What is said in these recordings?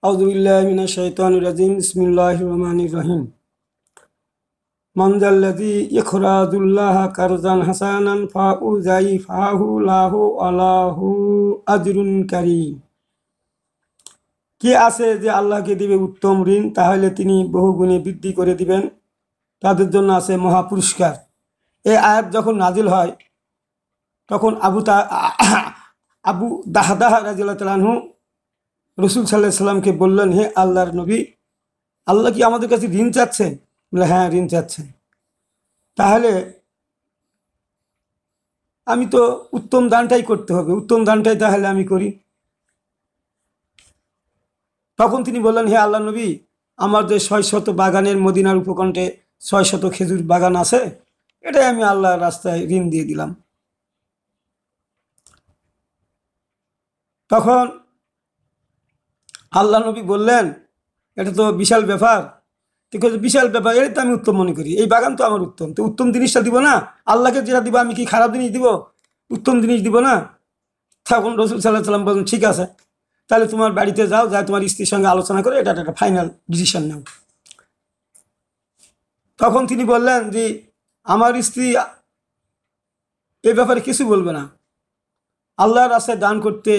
আউযুবিল্লাহি মিনাশ শাইতানির রাজিম বিসমিল্লাহির রহমানির রহিম মান যাল্লাযী ইখরাজুল্লাহা কারজান হাসানান ফাউযাইফাহু লাহু আলাহু আজরুন কারীম। কে আছে যে আল্লাহকে দিবে উত্তম ঋণ, তাহলে তিনি বহুগুণে বৃদ্ধি করে দিবেন, তাদের জন্য আছে মহা পুরস্কার। এই আয়াত যখন নাজিল হয় তখন আবু দাহদাহ রাদিয়াল্লাহু তাআলা আনহু রসুল সাল্লাল্লাহু আলাইহি সাল্লামকে বললেন, হে আল্লাহর নবী, আল্লাহ কি আমাদের কাছে ঋণ চাচ্ছেন? বলে, হ্যাঁ, ঋণ চাচ্ছেন। তাহলে আমি তো উত্তম দানটাই করতে হবে, উত্তম দানটাই তাহলে আমি করি। তখন তিনি বললেন, হে আল্লাহর নবী, আমার যে 600 বাগানের মদিনার উপকণ্ঠে 600 খেজুর বাগান আছে, এটাই আমি আল্লাহর রাস্তায় ঋণ দিয়ে দিলাম। তখন আল্লাহ নবী বললেন, এটা তো বিশাল ব্যাপার। ঠিক আছে, বিশাল ব্যাপার, এটাই তো আমি উত্তম মনে করি, এই বাগান তো আমার উত্তম, তো উত্তম জিনিসটা দিব না? আল্লাহকে যেটা দিব, আমি কি খারাপ জিনিস দিব? উত্তম জিনিস দিব না? তখন রসুল সাল্লাহ সাল্লাম বললেন, ঠিক আছে, তাহলে তোমার বাড়িতে যাও, যা তোমার স্ত্রীর সঙ্গে আলোচনা করে এটা একটা ফাইনাল ডিসিশন নাও। তখন তিনি বললেন যে আমার স্ত্রী এ ব্যাপারে কিছু বলবে না, আল্লাহর রাস্তায় দান করতে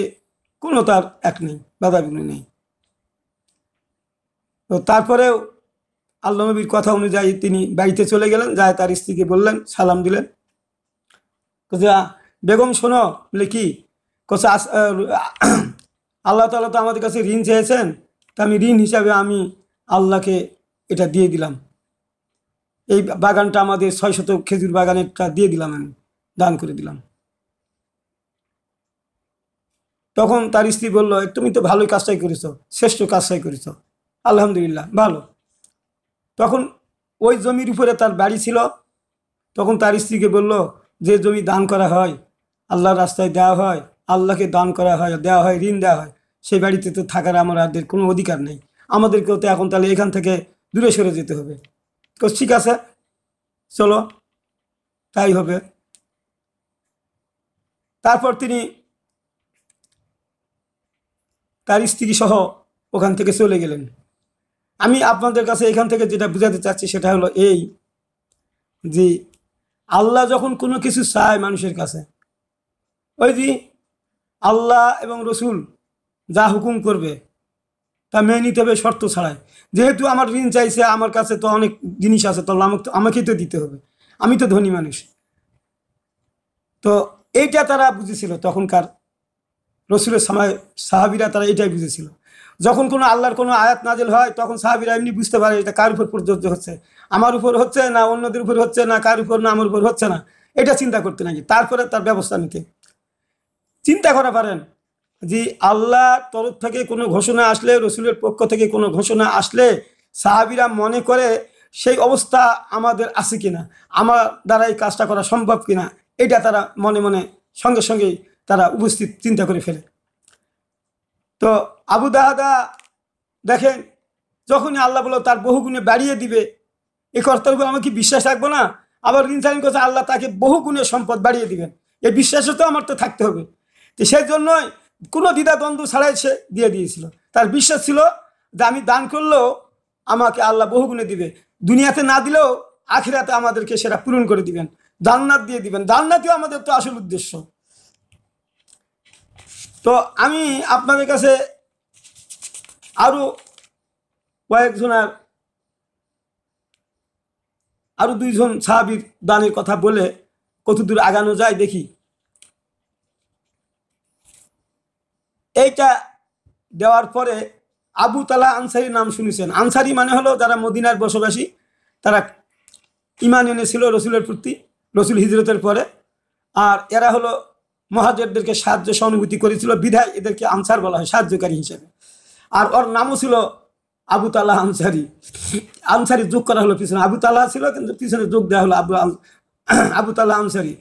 কোনো তার এক নেই, বাধা বিঘ্ন নেই। তো তারপরেও আল্লাহ নবীর কথা অনুযায়ী তিনি বাড়িতে চলে গেলেন, যায় তার স্ত্রীকে বললেন, সালাম দিলেন। বেগম শোনো। বলে, কি? আল্লাহ তাআলা তো আমাদের কাছে ঋণ চেয়েছেন, তা আমি ঋণ হিসাবে আমি আল্লাহকে এটা দিয়ে দিলাম, এই বাগানটা আমাদের 600 খেজুর বাগানেরটা দিয়ে দিলাম, আমি দান করে দিলাম। তখন তার স্ত্রী বলল, তুমি তো ভালোই কাজটাই করেছো, শ্রেষ্ঠ কাজটাই করেছো, আলহামদুলিল্লাহ, ভালো। তখন ওই জমির উপরে তার বাড়ি ছিল। তখন তার স্ত্রীকে বলল, যে জমি দান করা হয়, আল্লাহর রাস্তায় দেওয়া হয়, আল্লাহকে দান করা হয়, দেওয়া হয়, ঋণ দেওয়া হয়, সেই বাড়িতে তো থাকার আমাদের কোনো অধিকার নেই, আমাদেরকেও তো এখন তাহলে এখান থেকে দূরে সরে যেতে হবে। তো ঠিক আছে, চলো, তাই হবে। তারপর তিনি তার স্ত্রী সহ ওখান থেকে চলে গেলেন। আমি আপনাদের কাছে এখান থেকে যেটা বুঝাতে চাচ্ছি সেটা হলো এই, যে আল্লাহ যখন কোনো কিছু চায় মানুষের কাছে, ওই যে আল্লাহ এবং রসুল যা হুকুম করবে তা মেনে নিতে হবে শর্ত ছাড়াই। যেহেতু আমার ঋণ চাইছে, আমার কাছে তো অনেক জিনিস আছে, তাহলে আমাকেই তো দিতে হবে, আমি তো ধনী মানুষ। তো এইটা তারা বুঝেছিল তখনকার রসুলের সময়, সাহাবিরা তারা এটাই বুঝেছিল। যখন কোনো আল্লাহর কোনো আয়াত নাজিল হয়, তখন সাহাবিরা এমনি বুঝতে পারে এটা কার উপর প্রযোজ্য হচ্ছে, আমার উপর হচ্ছে না অন্যদের উপর হচ্ছে না, কার উপর না আমার উপর হচ্ছে না, এটা চিন্তা করতে নাকি, তারপরে তার ব্যবস্থা নিতে। চিন্তা করা পারেন যে আল্লাহর তরফ থেকে কোনো ঘোষণা আসলে, রসুলের পক্ষ থেকে কোনো ঘোষণা আসলে সাহাবিরা মনে করে সেই অবস্থা আমাদের আছে কিনা, আমার দ্বারা এই কাজটা করা সম্ভব কিনা, এটা তারা মনে মনে সঙ্গে সঙ্গেই তারা উপস্থিত চিন্তা করে ফেলে। তো আবু দাহাদা দেখেন, যখনই আল্লাহ বলো তার বহুগুণে বাড়িয়ে দিবে, এই কর্তার উপর আমাকে বিশ্বাস রাখবো না? আবার ঋণ চাইন করছে, আল্লাহ তাকে বহুগুণে সম্পদ বাড়িয়ে দিবেন, এই বিশ্বাসও তো আমার তো থাকতে হবে। তো সেই জন্যই কোনো দ্বিধা দ্বন্দ্ব ছাড়াই সে দিয়ে দিয়েছিল। তার বিশ্বাস ছিল যে আমি দান করলেও আমাকে আল্লাহ বহুগুণে দিবে, দুনিয়াতে না দিলেও আখিরাতে আমাদেরকে সেটা পূরণ করে দিবেন, জান্নাত দিয়ে দিবেন। জান্নাতই আমাদের তো আসল উদ্দেশ্য। তো আমি আপনাদের কাছে আরো কয়েকজনের, আরো 2 জন সাহাবীর দানের কথা বলে কতদূর আগানো যায় দেখি। এইটা দেওয়ার পরে আবু তালা আনসারি নাম শুনেছেন। আনসারি মানে হলো যারা মদিনার বসবাসী, তারা ঈমান এনেছিল রসুলের প্রতি, রসুল হিজরতের পরে। আর এরা হলো মুহাজিরদেরকে সাহায্য সহানুভূতি করেছিল, বিধায় এদেরকে আনসার বলা হয়, সাহায্যকারী হিসেবে। আর ওর নামও ছিল আবু তালা আনসারি। আনসারি যোগ করা হলো পিছনে, আবু তালা ছিল কিন্তু পিছনে যোগ দেওয়া হলো আবু তালা আনসারি।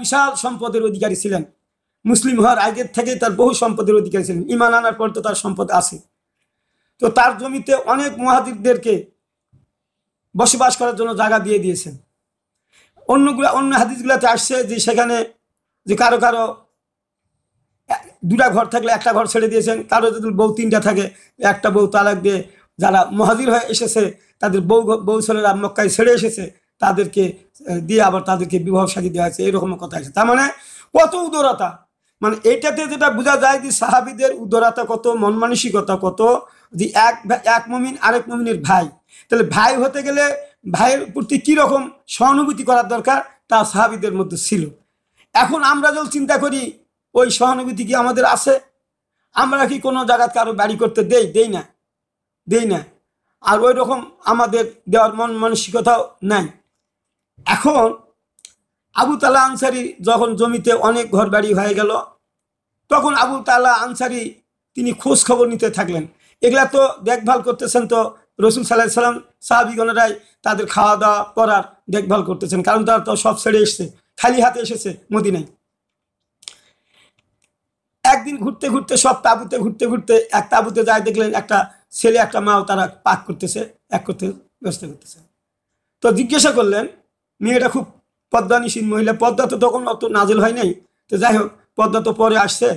বিশাল সম্পদের অধিকারী ছিলেন, মুসলিম হওয়ার আগের থেকে তার বহু সম্পদের অধিকারী ছিলেন, ঈমান আনার পর তো তার সম্পদ আছে। তো তার জমিতে অনেক মুহাজিরদেরকে বসবাস করার জন্য জায়গা দিয়ে দিয়েছেন। অন্য হাদিসগুলোতে আসছে যে সেখানে যে কারো কারো দুটা ঘর থাকলে একটা ঘর ছেড়ে দিয়েছেন, কারো যদি বউ তিনটা থাকে একটা বউ তালাক দিয়ে যারা মুহাজির হয়ে এসেছে তাদের বউ ছেলেরা মক্কায় ছেড়ে এসেছে তাদেরকে দিয়ে আবার তাদেরকে বিবাহ শাদী দেওয়া হয়েছে, এরকম কথা আছে। তার মানে কত উদারতা, মানে এটাতে যেটা বোঝা যায় যে সাহাবীদের উদারতা কত, মন মানসিকতা কত, যে এক মুমিন আরেক মুমিনের ভাই, তাহলে ভাই হতে গেলে ভাইয়ের প্রতি কীরকম সহানুভূতি করার দরকার তা সাহাবীদের মধ্যে ছিল। এখন আমরা যখন চিন্তা করি ওই সহানুভূতি কি আমাদের আছে? আমরা কি কোনো জায়গায় কারো বাড়ি করতে দেই না, আর ওই রকম আমাদের দেওয়ার মন মানসিকতাও নাই। এখন আবু তালা আনসারি যখন জমিতে অনেক ঘর বাড়ি হয়ে গেল, তখন আবু তালা আনসারি তিনি খোঁজ খবর নিতে থাকলেন। এগুলা তো দেখভাল করতেছেন তো রসুল সাল্লাল্লাহু আলাইহি সাল্লাম, সাহাবীগণেরাই তাদের খাওয়া দাওয়া করার দেখভাল করতেছেন, কারণ তারা তো সব ছেড়ে এসছে, খালি হাতে এসেছে মদিনায়। একদিন ঘুরতে ঘুরতে সব তাঁবুতে ঘুরতে এক তাঁবুতে যায়, দেখলেন একটা ছেলে একটা মাও তারা পাক করতেছে, এক করতে ব্যস্ত করতেছে। তো জিজ্ঞাসা করলেন, মেয়েটা খুব পদ্মানিসীন মহিলা, পদ্মা তো তখন অত নাজিল হয় নাই, তো যাই হোক পদ্মা তো পরে আসছে,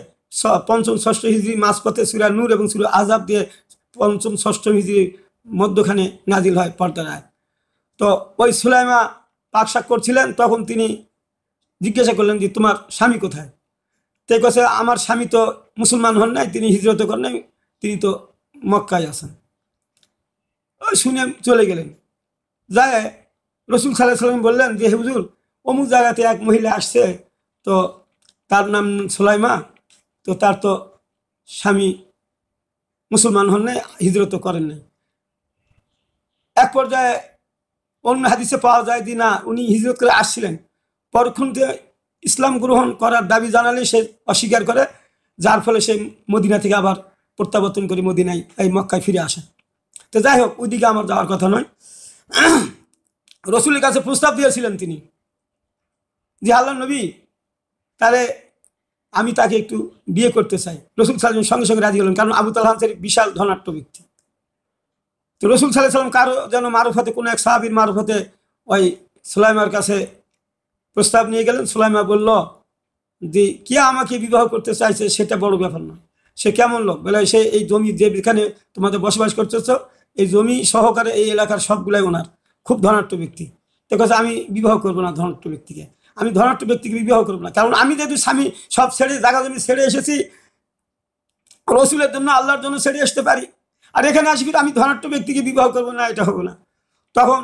পঞ্চম ষষ্ঠ হিজরি মাঝপথে সূরা নূর এবং সূরা আহজাব দিয়ে পঞ্চম ষষ্ঠ হিজরির মধ্যখানে নাজিল হয় পর্দার আয়াত। তো ওই সুলাইমা পাক শাক করছিলেন, তখন তিনি জিজ্ঞাসা করলেন যে তোমার স্বামী কোথায়? তাই কাছে আমার স্বামী তো মুসলমান হন নাই, তিনি হিজরত করেন নাই, তিনি তো মক্কায় আছেন। ওই শুনে চলে গেলেন। যায় রসুল সাল্লাল্লাহু আলাইহি সাল্লাম বললেন যে হুজুর অমুক জায়গাতে এক মহিলা আসছে, তো তার নাম সুলাইমা, তো তার তো স্বামী মুসলমান হন নাই, হিজরত করেন নাই। এক পর্যায়ে অন্য হাদিসে পাওয়া যায় যে না, উনি হিজরত করে আসছিলেন, পরক্ষণে ইসলাম গ্রহণ করার দাবি জানালে সে অস্বীকার করে, যার ফলে সে মদিনা থেকে আবার প্রত্যাবর্তন করে মদিনায় এই মক্কায় ফিরে আসে। তো যাই হোক, ওইদিকে আমার যাওয়ার কথা নয়। রসুলের কাছে প্রস্তাব দিয়েছিলেন তিনি যে আল্লাহ নবী, তাহলে আমি তাকে একটু বিয়ে করতে চাই। রসুল সাল্লাল্লাহু সঙ্গে সঙ্গে রাজি হলেন, কারণ আবু তালহা আনসারী বিশাল ধনাঢ্য ব্যক্তি। তো রসুল সাল্লাল্লাহু আলাইহি সাল্লাম কারো যেন মারফতে, কোনো এক সাহাবীর মারফতে ওই সুলাইমার কাছে প্রস্তাব নিয়ে গেলেন। সুলাইমা বলল যে কে আমাকে বিবাহ করতে চাইছে সেটা বড় ব্যাপার না, সে কেমন লোক বলে, সে এই জমি যেখানে তোমাদের বসবাস করতেছ এই জমি সহকারে এই এলাকার সবগুলাই ওনার, খুব ধনাঢ্য ব্যক্তি। তো কাছে আমি বিবাহ করবো না ধনাঢ্য ব্যক্তিকে, আমি ধনাঢ্য ব্যক্তিকে বিবাহ করবো না, কারণ আমি যেহেতু স্বামী সব ছেড়ে জায়গা জমি ছেড়ে এসেছি রসুলের জন্য, আল্লাহর জন্য ছেড়ে আসতে পারি, আর এখানে আসি আমি ধনাঢ্য ব্যক্তিকে বিবাহ করবো না, এটা হবে না। তখন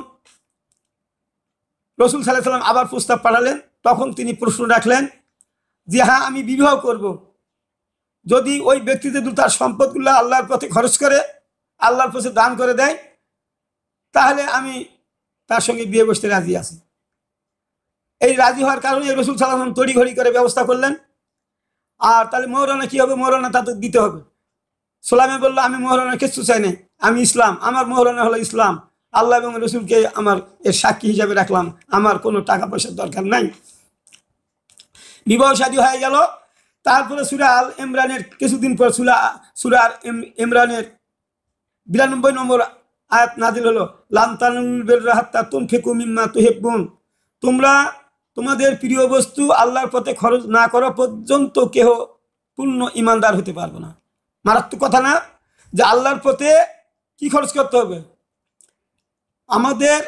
রসুল সাল্লাল্লাহু আলাইহি সাল্লাম আবার প্রস্তাব পাঠালেন। তখন তিনি প্রশ্ন রাখলেন যে হ্যাঁ আমি বিবাহ করব, যদি ওই ব্যক্তি যদি তার সম্পদগুলো আল্লাহর পথে খরচ করে, আল্লাহর পথে দান করে দেয়, তাহলে আমি তার সঙ্গে বিয়ে বসতে রাজি আছি। এই রাজি হওয়ার কারণে রসুল সাল্লাল্লাহু আলাইহি সাল্লাম তড়িঘড়ি করে ব্যবস্থা করলেন। আর তাহলে মোহরানা কি হবে? মোহরানা তাদের দিতে হবে। সুলাইমা বলল আমি মোহরানা কিছু চাই নাই, আমি ইসলাম, আমার মোহরানা হলো ইসলাম, আল্লাহ এবং রসুলকে আমার এর সাক্ষী হিসাবে রাখলাম, আমার কোনো টাকা পয়সার দরকার নাই। বিবাহ শাদী হয়ে গেল। তারপরে সূরা আল ইমরানের কিছুদিন পর সূরা আল ইমরানের 92 নম্বর আয়াত নাজিল হলো, লান তানালুল বিররা হাত্তা তুনফিকু মিম্মা তুহিব্বুন, তোমরা তোমাদের প্রিয় বস্তু আল্লাহর পথে খরচ না করা পর্যন্ত কেহ পূর্ণ ইমানদার হতে পারবে না। মারাত্মক কথা না, যে আল্লাহর পথে কি খরচ করতে হবে? আমাদের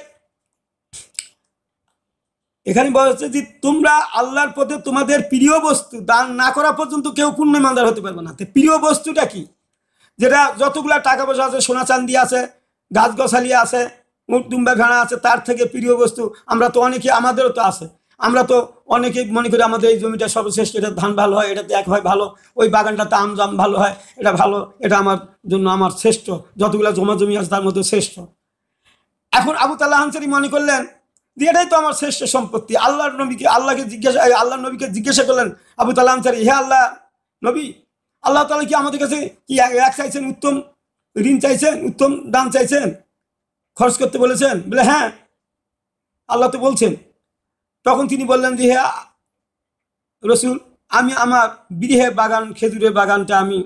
এখানে বলা হচ্ছে যে তোমরা আল্লাহর পথে তোমাদের প্রিয় বস্তু দান না করা পর্যন্ত কেউ পূর্ণ ইমানদার হতে পারবে না। তো প্রিয় বস্তুটা কি? যেটা যতগুলা টাকা পয়সা আছে, সোনা চাঁদি আছে, গাছ গছালি আছে, উট দুম্বা ভেড়া আছে, তার থেকে প্রিয় বস্তু আমরা তো অনেকে, আমাদেরও তো আছে, আমরা তো অনেকে মনে করি আমাদের এই জমিটা সর্বশ্রেষ্ঠ, এটা ধান ভালো হয়, এটাতে এক হয় ভালো, ওই বাগানটাতে আম জাম ভালো হয়, এটা ভালো, এটা আমার জন্য আমার শ্রেষ্ঠ, যতগুলা জমা জমি আছে তার মধ্যে শ্রেষ্ঠ। এখন আবু তালহা আনসারী মনে করলেন যে এটাই তো আমার শ্রেষ্ঠ সম্পত্তি। আল্লাহর নবীকে জিজ্ঞাসা করলেন আবু তালহা আনসারী, হে আল্লাহ নবী, আল্লাহ তাআলা কি আমাদের কাছে কি এক চাইছেন, উত্তম ঋণ চাইছেন, উত্তম দান চাইছেন, খরচ করতে বলেছেন? বলে হ্যাঁ, আল্লাহ তো বলছেন। তখন তিনি বললেন যে হে রসুল, আমি আমার বিরিহে বাগান, খেজুরের বাগানটা আমি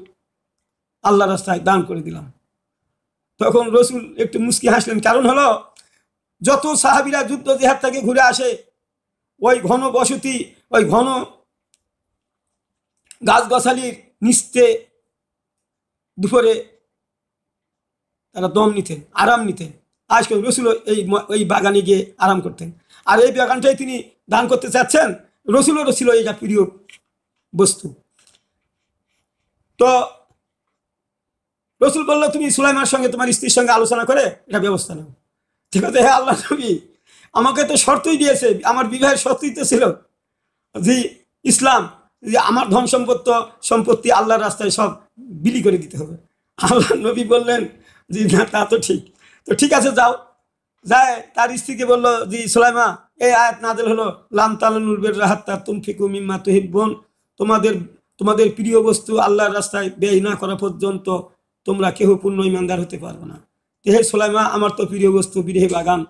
আল্লাহ রাস্তায় দান করে দিলাম। তখন রসুল একটু মুস্কি হাসলেন, কারণ হলো যত সাহাবীরা যুদ্ধ জিহাদ থেকে ঘুরে আসে, ওই ঘন বসতি, ওই ঘন গাছগাছালির নিস্তে দুপুরে তারা দম নিতেন, আরাম নিতেন। আজকে রসুল এই বাগানে গিয়ে আরাম করতেন। আর এই বাগানটাই তিনি দান করতে চাচ্ছেন, রসুলেরও ছিল এটা প্রিয় বস্তু। তো রসুল বললো, তুমি সুলাইমানের সঙ্গে তোমার স্ত্রীর সঙ্গে আলোচনা করে এটা ব্যবস্থা নাও। ঠিক আছে, হ্যাঁ আল্লাহ নবী, আমাকে তো শর্তই দিয়েছে, আমার বিবাহের শর্তই তো ছিল যে ইসলাম, যে আমার ধন সম্পত্তি আল্লাহর রাস্তায় সব বিলি করে দিতে হবে। আল্লাহ নবী বললেন যে না, তা তো ঠিক, তো ঠিক আছে যাও। যায় তার স্ত্রীকে বললো যে সুলাইমা, এই আয়াত নাযিল হলো, লান তানালুল বিররা হাত্তা তুনফিকু মিম্মা তুহিব্বুন, তোমাদের প্রিয় বস্তু আল্লাহর রাস্তায় ব্যয় না করা পর্যন্ত তোমরা কেহ পূর্ণ ইমানদার হতে পারবে না। হে সুলাইমা, আমার তো প্রিয় বস্তু বিরহে বাগান,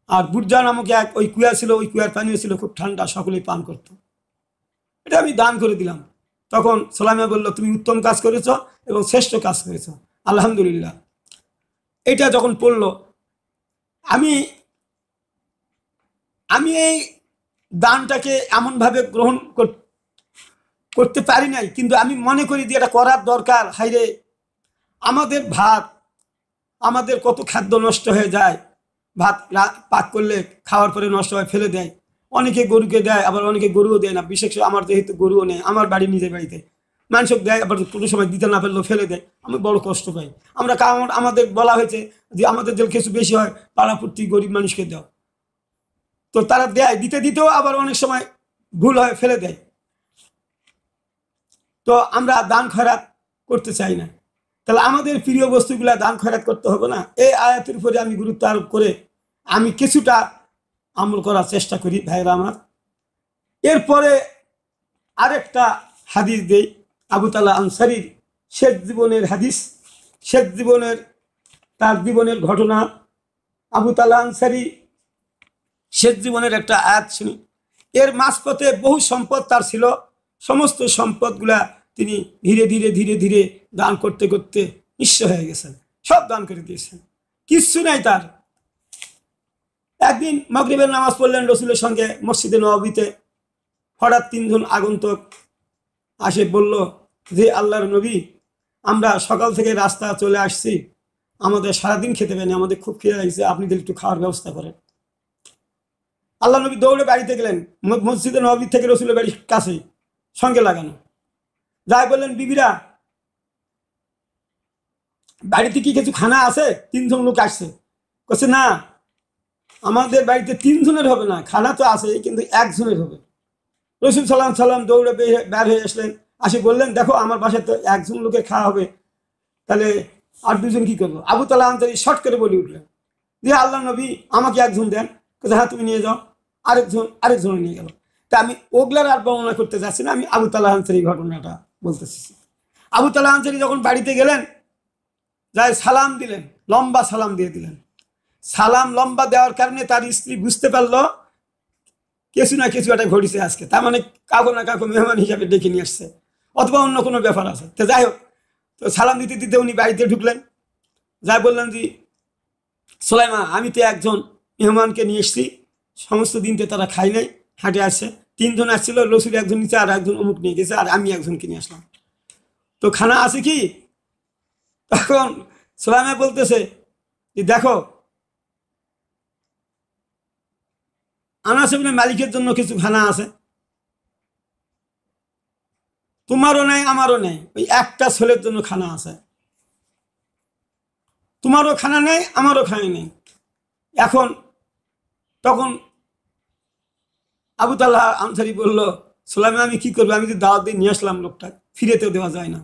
আর বুর্জা নামক এক ওই কুয়া ছিল, ওই কুয়ার পানিও ছিল খুব ঠান্ডা, সকলেই পান করত, এটা আমি দান করে দিলাম। তখন সুলাইমা বলল, তুমি উত্তম কাজ করেছ এবং শ্রেষ্ঠ কাজ করেছ, আলহামদুলিল্লাহ। এটা যখন পড়লো, আমি আমি এই দানটাকে এমনভাবে গ্রহণ করতে পারি নাই, কিন্তু আমি মনে করি যে এটা করার দরকার। হাইরে, আমাদের কত খাদ্য নষ্ট হয়ে যায়, ভাত পাক করলে খাওয়ার পরে নষ্ট হয়, ফেলে দেয়। অনেকে গরুকে দেয়, আবার অনেকে গরুও দেয় না। বিশেষ করে আমার যেহেতু গরুও নেই, আমার বাড়ি নিজের বাড়িতে মানুষক দেয়, আবার কোনো সময় দিতে না পারলেও ফেলে দেয়। আমি বড় কষ্ট পাই। আমাদের বলা হয়েছে যে আমাদের যে কিছু বেশি হয় পাড়াপূর্তি গরিব মানুষকে দাও, তো তারা দেয়, দিতেও আবার অনেক সময় ভুল হয়, ফেলে দেয়। তো আমরা দান খয়রাত করতে চাই না, তাহলে আমাদের প্রিয় বস্তুগুলা দান খয়রাত করতে হবে না? এই আয়াতের উপরে আমি গুরুত্ব আরোপ করে আমি কিছুটা আমল করার চেষ্টা করি ভাইরা আমার। এরপরে আরেকটা হাদিস দেই, আবু তালা আনসারীর শেষ জীবনের হাদিস, শেষ জীবনের তার জীবনের ঘটনা। আবু তালা আনসারী শেষ জীবনের একটা আয়াত শুনি। এর মাঝপথে বহু সম্পদ তার ছিল, সমস্ত সম্পদগুলা তিনি ধীরে ধীরে ধীরে ধীরে দান করতে করতে নিঃস্ব হয়ে গেছেন, সব দান করে দিয়েছেন, কিচ্ছু নাই তার। একদিন মাগরিবের নামাজ পড়লেন রসুলের সঙ্গে মসজিদে নববীতে। হঠাৎ 3 জন আগন্তুক আসে, বলল যে আল্লাহর নবী, আমরা সকাল থেকে রাস্তা চলে আসছি, আমাদের সারাদিন খেতে পারিনি, আমাদের খুব খিদে লাগছে, আপনি যদি একটু খাওয়ার ব্যবস্থা করেন। আল্লাহ নবী দৌড়ে বাড়িতে গেলেন, মসজিদে নববী থেকে রসুলের বাড়ির কাছে, সঙ্গে লাগানো। যাই বললেন, বিবিরা বাড়িতে কি কিছু খানা আছে? 3 জন লোক আসছে। বলছে না, আমাদের বাড়িতে 3 জনের হবে না, খানা তো আছে কিন্তু 1 জনের হবে। রসুল সাল্লাম দৌড়ে বের হয়ে আসলেন, আসে বললেন, দেখো আমার বাসায় তো 1 জন লোকের খাওয়া হবে, তাহলে আর 2 জন কি করবো? আবু তালা আনসারী শর্ট করে বলে উঠলেন যে আল্লাহ নবী, আমাকে 1 জন দেন। হ্যাঁ তুমি নিয়ে যাও। আরেকজন নিয়ে গেল। তা আমি ওগুলার আর বর্ণনা করতে চাচ্ছি না, আমি আবু তালা আনসারী ঘটনাটা বলতেছি। আবু তালা আনসারী যখন বাড়িতে গেলেন, যাই সালাম দিলেন, লম্বা সালাম দিয়ে দিলেন। সালাম লম্বা দেওয়ার কারণে তার স্ত্রী বুঝতে পারলো কিছু না কিছু একটা ঘটেছে আজকে, তার মানে কাউকে না কাউকে মেহমান হিসাবে ডেকে নিয়ে আসছে, অথবা অন্য কোনো ব্যাপার আছে। তো যাই হোক, তো সালাম দিতে দিতে উনি বাড়িতে ঢুকলেন। যাই বললেন যে সুলাইমা, আমি তো একজন মেহমানকে নিয়ে এসছি, সমস্ত দিনতে তারা খাই নাই, হাঁটে আসছে, 3 জন আসছিল, রসুল 1 জন নিচে আর 1 জন অমুক নিয়ে গেছে, আর আমি 1 জনকে নিয়ে আসলাম, তো খানা আছে কি? তখন সুলাইমা বলতেছে যে দেখো, আনাস ইবনে মালিকের জন্য কিছু খানা আছে, তোমারও নেই আমারও নেই, ওই একটা ছেলের জন্য খানা আছে, তোমারও খানা নেই আমারও খানা নেই। এখন তখন আবু তালহা আনসারী বলল, সুলাইমা আমি কি করবো, আমি যদি দাওয়াত দিয়ে নিয়ে আসলাম, লোকটা ফিরেতেও দেওয়া যায় না।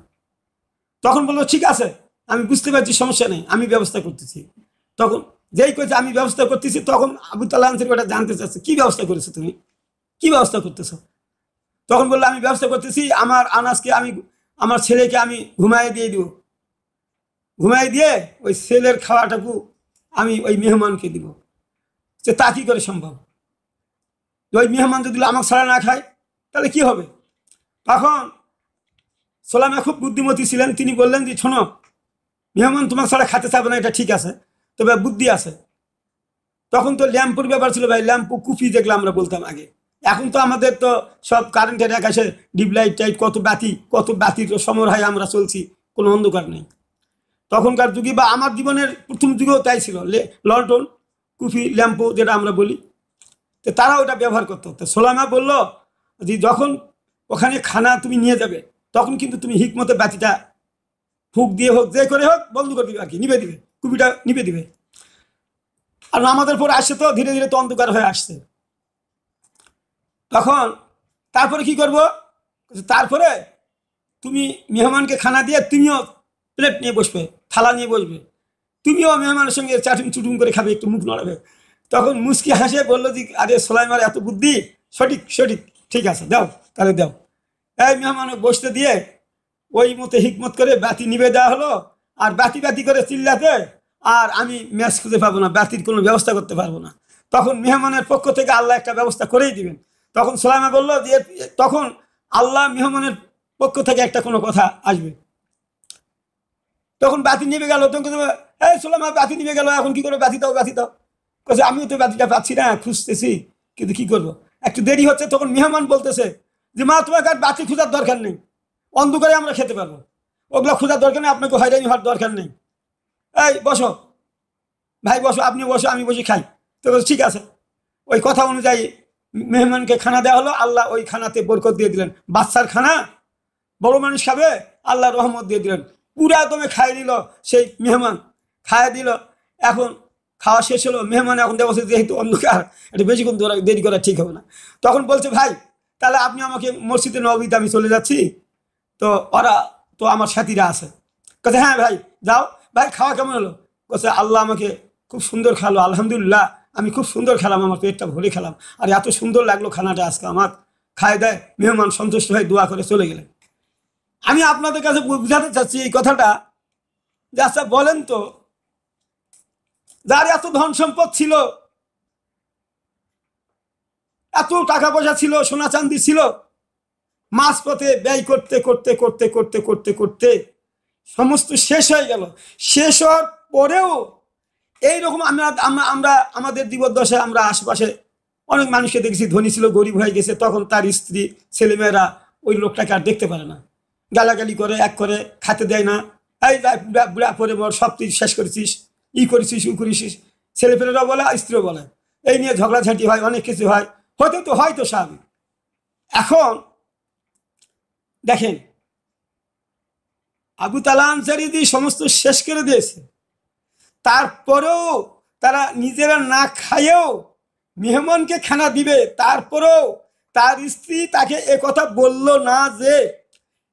তখন বললো ঠিক আছে, আমি বুঝতে পারছি, সমস্যা নেই, আমি ব্যবস্থা করতেছি। তখন যেই কইছে আমি ব্যবস্থা করতেছি, তখন আবু তালহা আনসারী ওটা জানতে চাচ্ছে, কি ব্যবস্থা করেছো তুমি, কি ব্যবস্থা করতেছো? তখন বললো আমি ব্যবস্থা করতেছি, আমার আনাসকে আমার ছেলেকে আমি ঘুমাই দিয়ে দিব, ঘুমাই দিয়ে ওই ছেলের খাওয়াটাকু আমি ওই মেহমানকে দিব। যে তা কি করে সম্ভব? ওই মেহমান যদি আমাকে ছাড়া না খায় তাহলে কি হবে? তখন সুলাইমা খুব বুদ্ধিমতী ছিলেন, তিনি বললেন যে শোনো, মেহমান তোমাকে ছাড়া খেতে চাবে না, এটা ঠিক আছে, তবে বুদ্ধি আছে। তখন তো ল্যাম্পুর ব্যাপার ছিল ভাই, ল্যাম্পু কুফি যেগুলো আমরা বলতাম আগে, এখন তো আমাদের তো সব কারেন্টের আকাশে ডিপ লাইট টাইট, কত বাতির সমরায় আমরা চলছি, কোনো অন্ধকার নেই। তখনকার যুগে বা আমার জীবনের প্রথম যুগেও তাই ছিল, লন্ঠন, কুফি, ল্যাম্পো যেটা আমরা বলি, তো তারা ওটা ব্যবহার করতো। তো সোলাইমা বলল যে যখন ওখানে খানা তুমি নিয়ে যাবে, তখন কিন্তু তুমি হিকমতে বাতিটা ফুক দিয়ে হোক, যে করে হোক, বন্ধ করে দিবে আর কি, নিবে দিবে, কুপিটা নিবে দিবে। আর আমাদের পর আসছে তো ধীরে ধীরে তো অন্ধকার হয়ে আসছে। তখন তারপরে কি করব? তারপরে তুমি মেহমানকে খানা দিয়ে তুমিও প্লেট নিয়ে বসবে, থালা নিয়ে বসবে, তুমিও মেহমানের সঙ্গে চাটুম চুটুম করে খাবে, একটু মুখ নড়াবে। তখন মুস্কি হাসে বললো যে আরে সোলাইমার এত বুদ্ধি, সঠিক সঠিক, ঠিক আছে দাও, তাহলে দাও। এই মেহমান বসতে দিয়ে ওই মতো হিকমত করে বাতি নিবে দেওয়া হলো। আর বাতি বাতি করে চিল্লাতে, আর আমি ম্যাচ খুঁজে পাবো না, বাতির কোনো ব্যবস্থা করতে পারবো না। তখন মেহমানের পক্ষ থেকে আল্লাহ একটা ব্যবস্থা করেই দিবেন। তখন সোলাইমা বললো যে তখন আল্লাহ মেহমানের পক্ষ থেকে একটা কোনো কথা আসবে। তখন বাতি নিভে গেল, তখন এই সোলাইমা বাতি নিভে গেল, এখন কি করবো? বাতি দাও, বাতি দাও। কাছে আমিও তো বাতিটা পাচ্ছি না, খুঁজতেছি, কিন্তু কি করবো, একটু দেরি হচ্ছে। তখন মেহমান বলতেছে যে মা, তোমাকে আর বাতি খোঁজার দরকার নেই, অন্ধকারে আমরা খেতে পারবো, ওগুলো খোঁজার দরকার নেই, আপনাকে হয়রানি হওয়ার দরকার নেই। এই বসো ভাই, বসো, আপনি বসো, আমি বসে খাই। তো ঠিক আছে। ওই কথা অনুযায়ী মেহমানকে খানা দেওয়া হলো, আল্লাহ ওই খানাতে বরকত দিয়ে দিলেন। বাচ্চার খানা বড় মানুষ খাবে, আল্লাহ রহমত দিয়ে দিলেন। পুরা দমে খাই দিল সেই মেহমান, খাইয়ে দিল। এখন খাওয়া শেষ হলো, মেহমান এখন দেওয়া যেহেতু অন্ধকার, এটা বেশিক্ষণ দেরি করা ঠিক হবে না। তখন বলছে ভাই, তাহলে আপনি আমাকে মসজিদে নববীতে আমি চলে যাচ্ছি, তো ওরা তো আমার সাথীরা আছে। কথা হ্যাঁ ভাই যাও। ভাই খাওয়া কেমন হলো? বলছে আল্লাহ আমাকে খুব সুন্দর খালো, আলহামদুলিল্লাহ, আমি খুব সুন্দর খেলাম, আমার পেটটা ভরে খেলাম, আর এত সুন্দর লাগলো খানাটা আজকে আমার। খায় দেয় মেহমান সন্তুষ্ট হয়ে দোয়া করে চলে গেলেন। আমি আপনাদের কাছে বুঝাতে চাচ্ছি এই কথাটা, যে আচ্ছা বলেন তো, যার এত ধন সম্পদ ছিল, এত টাকা পয়সা ছিল, সোনা চাঁদি ছিল, মাঝপথে ব্যয় করতে করতে করতে করতে করতে করতে সমস্ত শেষ হয়ে গেল। শেষ হওয়ার পরেও এইরকম আমরা আমরা আমাদের জীবদ্দশায় আমরা আশেপাশে অনেক মানুষকে দেখেছি, ধনী ছিল, গরিব হয়ে গেছে, তখন তার স্ত্রী ছেলেমেয়েরা ওই লোকটাকে আর দেখতে পারে না, গালাগালি করে, এক করে, খেতে দেয় না। এই বুড়া পরে বল, সব তুই শেষ করেছিস, ই করেছিস, ই করেছিস। ছেলেপেলেরাও বলে, স্ত্রীও বলে, এই নিয়ে ঝগড়াঝাঁটি হয়, অনেক কিছু হয়, হয়তো স্বাভাবিক। এখন দেখেন, আবু তালা আনসারী সমস্ত শেষ করে দিয়েছে, তারপরেও তারা নিজেরা না খাইয়েও মেহমানকে খানা দিবে, তারপরেও তার স্ত্রী তাকে একথা বলল না যে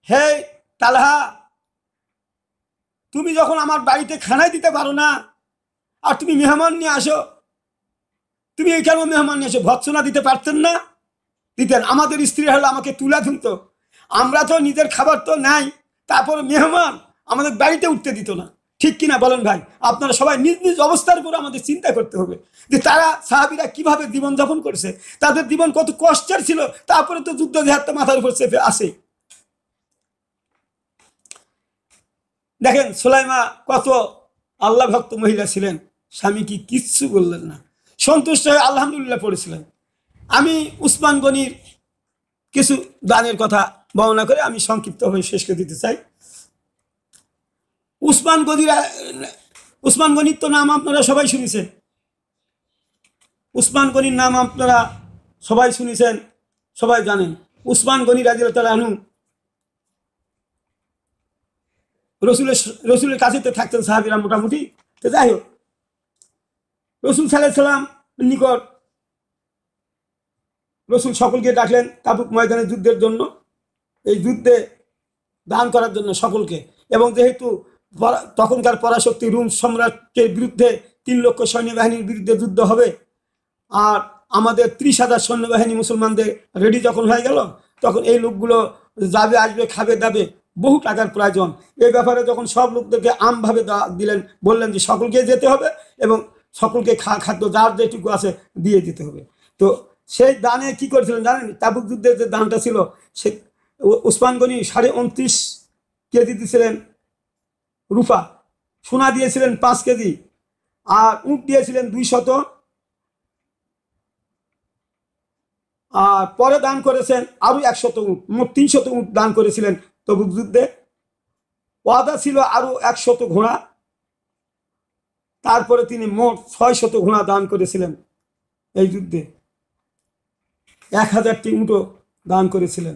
হে তালহা, তুমি যখন আমার বাড়িতে খানাই দিতে পারো না, আর তুমি মেহমান নিয়ে আসো, তুমি কেন মেহমান নিয়ে এসো? ভৎসনা দিতে পারতেন না? দিতেন। আমাদের স্ত্রী হলে আমাকে তুলে তুলতো, আমরা তো নিজের খাবার তো নাই, তারপর মেহমান আমাদের বাড়িতে উঠতে দিত না। ঠিক কিনা বলেন ভাই? আপনারা সবাই নিজ নিজ অবস্থার উপর আমাদের চিন্তা করতে হবে, যে তারা সাহাবীরা কিভাবে জীবনযাপন করেছে, তাদের জীবন কত কষ্টের ছিল, তারপরে তো যুদ্ধ জেহাদটা মাথার উপর চেপে আসে। দেখেন সুলাইমা কত আল্লাহ ভক্ত মহিলা ছিলেন, স্বামী কি কিচ্ছু বললেন না, সন্তুষ্ট হয়ে আলহামদুলিল্লাহ পড়েছিলেন। আমি উসমান গনির কিছু দানের কথা বর্ণনা করে আমি সংক্ষিপ্তভাবে শেষ করে দিতে চাই। উসমান গনির তো নাম আপনারা সবাই শুনেছেন, উসমান গনির নাম আপনারা সবাই শুনেছেন, সবাই জানেন। উসমান গনি রাদিয়াল্লাহু তাআলা আনহু রসুলের কাছে তো থাকতেন সাহাবীরা মোটামুটি। তো যাই হোক, রসুল সাল্লাল্লাহু আলাইহি সাল্লাম নিকট রসুল সকলকে ডাকলেন তাবুক ময়দানে যুদ্ধের জন্য, এই যুদ্ধে দান করার জন্য সকলকে। এবং যেহেতু তখনকার পরাশক্তি রুম সম্রাটের বিরুদ্ধে 3 লক্ষ সৈন্যবাহিনীর বিরুদ্ধে যুদ্ধ হবে, আর আমাদের 30,000 সৈন্যবাহিনী মুসলমানদের রেডি যখন হয়ে গেল, তখন এই লোকগুলো যাবে, আসবে, খাবে দাবে, বহু টাকার প্রয়োজন। এই ব্যাপারে যখন সব লোকদেরকে আমভাবে দিলেন, বললেন যে সকলকে যেতে হবে এবং সকলকে খাদ্য যার যেটুকু আছে দিয়ে দিতে হবে। তো সেই দানে কি করেছিলেন জানেন? তাবুক যুদ্ধের যে দানটা ছিল, সে উসমান গনি 29.5 কেজি দিয়েছিলেন রূপা, সোনা দিয়েছিলেন 5 কেজি, আর উট দিয়েছিলেন 200, আর পরে দান করেছেন আরও 100 উট, মোট 300 উট দান করেছিলেন তবুক যুদ্ধে। ওয়াদা ছিল আরও 100 ঘোড়া। তারপরে তিনি মোট 600 ঘোড়া দান করেছিলেন এই যুদ্ধে। 1000টি উটও দান করেছিলেন,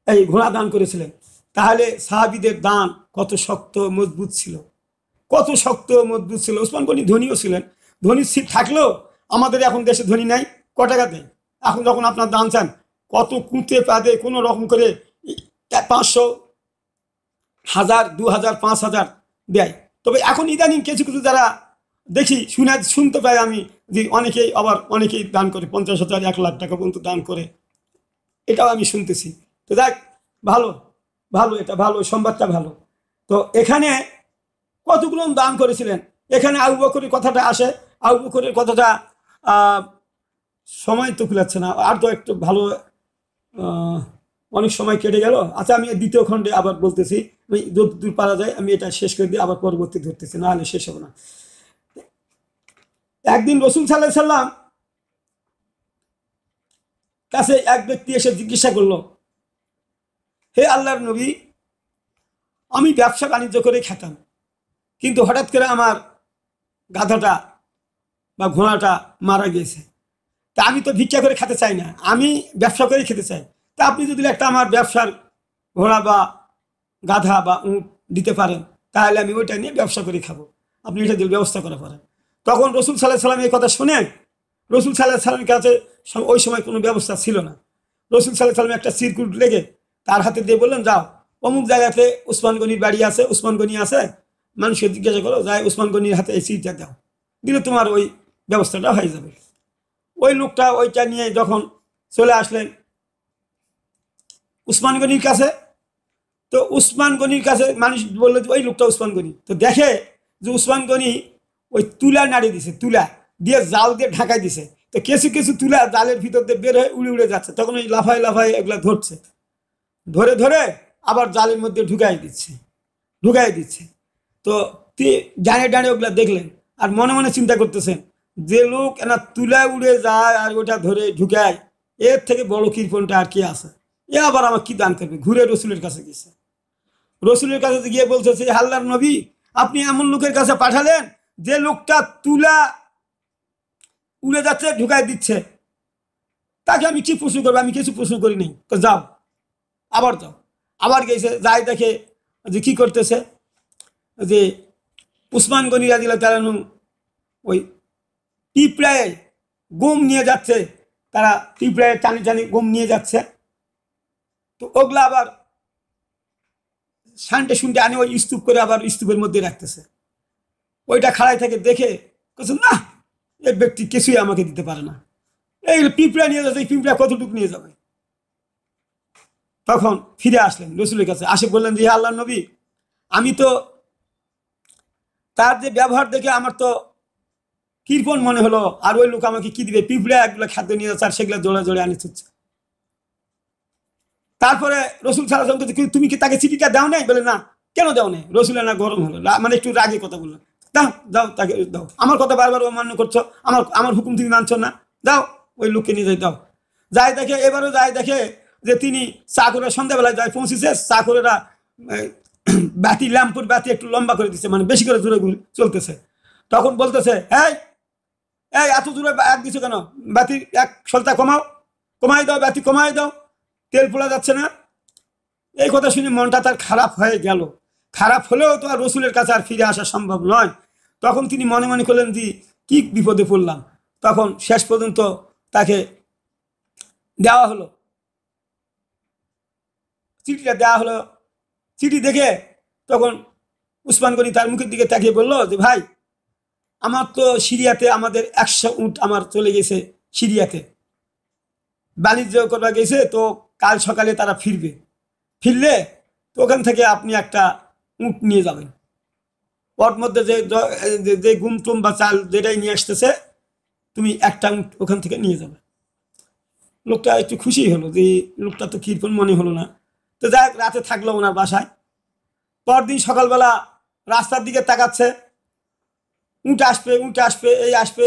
এই ঘোড়া দান করেছিলেন। তাহলে সাহাবীদের দান কত শক্ত মজবুত ছিল, কত শক্ত মজবুত ছিল। ওসমান গনি ধনীও ছিলেন, ধনী থাকলেও আমাদের এখন দেশে ধনী নাই, ক টাকা দেয়। এখন যখন আপনার দান চান কত কুঁতে পাদে কোনো রকম করে 500, 1000, 2000, 5000 দেয়। তবে এখন ইদানিং কিছু কিছু যারা দেখি শুনতে পাই আমি যে অনেকেই দান করে 50,000, 1 লাখ টাকা পর্যন্ত দান করে, এটাও আমি শুনতেছি। তো যাক, ভালো ভালো, এটা ভালো, সংবাদটা ভালো। তো এখানে কতগুলো দান করেছিলেন, এখানে আবু বকরের কথাটা আসে। আবু বকরের কথাটা সময় তো কুলাচ্ছে না, আর তো একটু ভালো, অনেক সময় কেটে গেল। আচ্ছা, আমি দ্বিতীয় খণ্ডে আবার বলতেছি, যতদূর পারা যায় আমি এটা শেষ করে দিয়ে আবার পরবর্তী ধরতেছি, নাহলে শেষ হবে না। একদিন রাসূল সাল্লাল্লাহু আলাইহি সাল্লাম কাছে এক ব্যক্তি এসে জিজ্ঞাসা করলো, হে আল্লাহর নবী, আমি ব্যবসা বাণিজ্য করে খেতাম, কিন্তু হঠাৎ করে আমার গাধাটা বা ঘোড়াটা মারা গিয়েছে। তা আমি তো ভিক্ষা করে খেতে চাই না, আমি ব্যবসা করে খেতে চাই। তা আপনি যদি একটা আমার ব্যবসার ঘোড়া বা গাধা বা উট দিতে পারেন, তাহলে আমি ওইটা নিয়ে ব্যবসা করে খাবো, আপনি এটা দিয়ে ব্যবস্থা করে পারেন। তখন রাসূল সাল্লাল্লাহু আলাইহি সাল্লাম এই কথা শুনে, রাসূল সাল্লাল্লাহু আলাইহি সাল্লামের কাছে ওই সময় কোনো ব্যবস্থা ছিল না। রাসূল সাল্লাল্লাহু আলাইহি সাল্লাম একটা সিরকুট লেগে তার হাতে দিয়ে বললেন, যাও অমুক জায়গাতে উসমান গনির বাড়ি আছে, উসমান গনি আছে, মানুষকে জিজ্ঞাসা করো, যাই উসমান গনির হাতে এই সিটটা দাও, দিলে তোমার ওই ব্যবস্থাটা হয়ে যাবে। ওই লোকটা ওইটা নিয়ে যখন চলে আসলেন উসমান গনির কাছে, তো উসমান গনির কাছে মানুষ বললো যে ওই লোকটা উসমান গনি। তো দেখে যে উসমান গনি ওই তুলা নাড়িয়ে দিছে, তুলা দিয়ে জাল দিয়ে ঢাকাই দিছে। তো কিছু কিছু তুলা জালের ভিতর দিয়ে বের হয়ে উড়ে উড়ে যাচ্ছে। তখন ওই লাফায় লাফায় এগুলা ধরছে, ধরে ধরে আবার জালের মধ্যে ঢুকাই দিচ্ছে। তো ডানে ডানে ওগুলা দেখলেন, আর মনে মনে চিন্তা করতেছেন, যে লোক এনা তুলা উড়ে যায় আর ওটা ধরে ঢুকায়, এর থেকে বড় কৃপণটা আর কি আছে, এ আবার আমার কি দান করবে। ঘুরে রসুলের কাছে গেছে, রসুলের কাছে গিয়ে বলছে, আল্লাহর নবী, আপনি এমন লোকের কাছে পাঠালেন যে লোকটা তুলা উড়ে যাচ্ছে ঢুকাই দিচ্ছে, তাকে আমি কি প্রশ্ন করবো, আমি কিছু প্রশ্ন করি নাই। তো যাও, আবার গেছে, যাই দেখে যে কি করতেছে, যে উসমান গনি রাদিয়াল্লাহু তাআলা আনহু ওই পিঁপড়ায় গম নিয়ে যাচ্ছে, তারা পিঁপড়ায় টানি টানি গম নিয়ে যাচ্ছে। তো ওগুলা আবার শানটে শুনতে আনে ওই স্তূপ করে আবার স্তূপের মধ্যে রাখতেছে। ওইটা খাড়াই থেকে দেখে বলছে, না, এই ব্যক্তি কিছুই আমাকে দিতে পারে না, এই পিঁপড়া নিয়ে যাচ্ছে, পিঁপড়া কতটুকু নিয়ে যাবে। তখন ফিরে আসলেন রসুলের কাছে, আসে বললেন যে আল্লাহর নবী, আমি তো তার যে ব্যবহার দেখে আমার তো কৃপণ মনে হলো, আর ওই লোক আমাকে কি দিবে, পিঁপড়া একগুলো খাদ্য নিয়ে যাচ্ছে আর সেগুলো জোড়া জোড়ে আনি হচ্ছে। তারপরে রসুল সাল্লাল্লাহু আলাইহি ওয়াসাল্লাম, তুমি কি তাকে চিঠিটা দাও নাই? বলে, না। কেন দাও নাই? রসুলের না গরম হলো, মানে একটু রাগে কথা বললো, দাও দাও, তাকে দাও, আমার কথা বারবার অমান্য করছো, আমার হুকুম তুমি মানছো না, দাও ওই লোককে নিয়ে যাই, দাও। যাই দেখে, এবারও যাই দেখে যে তিনি চাকরের সন্ধ্যাবেলায় যায় পৌঁছেছে, চাকরেরা বাতি, ল্যাম্পুর বাতি একটু লম্বা করে দিচ্ছে, মানে বেশি করে জোরে চলতেছে। তখন বলতেছে, এই এই এত জোরে এক দিছো কেন, বাতি এক সলতা কমাই দাও, বাতি কমাই দাও, তেল পোড়া যাচ্ছে না। এই কথা শুনে মনটা তার খারাপ হয়ে গেল। খারাপ হলেও তো আর রসুলের কাছে আর ফিরে আসা সম্ভব নয়। তখন তিনি মনে মনে করলেন যে কি বিপদে পড়লাম। তখন শেষ পর্যন্ত তাকে দেওয়া হলো, চিঠিটা দেওয়া হলো। চিঠি দেখে তখন উসমান গনি তার মুখের দিকে তাকিয়ে বলল যে, ভাই, আমার তো সিরিয়াতে আমাদের 100 উট আমার চলে গেছে, সিরিয়াতে বাণিজ্য করবা গেছে, তো কাল সকালে তারা ফিরলে তো ওখান থেকে আপনি একটা উট নিয়ে যাবেন, ওর মধ্যে যে গুমটুম বা চাল যেটাই নিয়ে আসতেছে, তুমি একটা উট ওখান থেকে নিয়ে যাবে। লোকটা একটু খুশি হলো, যে লোকটা তো কৃপণ মনে হলো না। তো যাই হোক, রাতে থাকলো ওনার বাসায়। পরদিন সকালবেলা রাস্তার দিকে তাকাচ্ছে, উট আসবে, এই আসবে,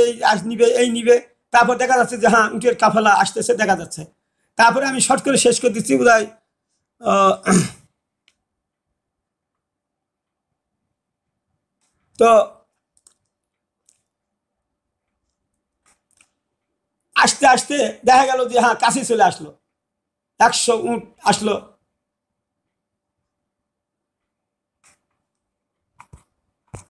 এই নিবে। তারপর দেখা যাচ্ছে যে হ্যাঁ উটের কাফেলা আসতেছে দেখা যাচ্ছে। তারপরে আমি শর্ট করে শেষ করে দিচ্ছি বোধহয়। তো আস্তে আস্তে দেখা গেল যে হ্যাঁ কাছে চলে আসলো, 100 উট আসলো।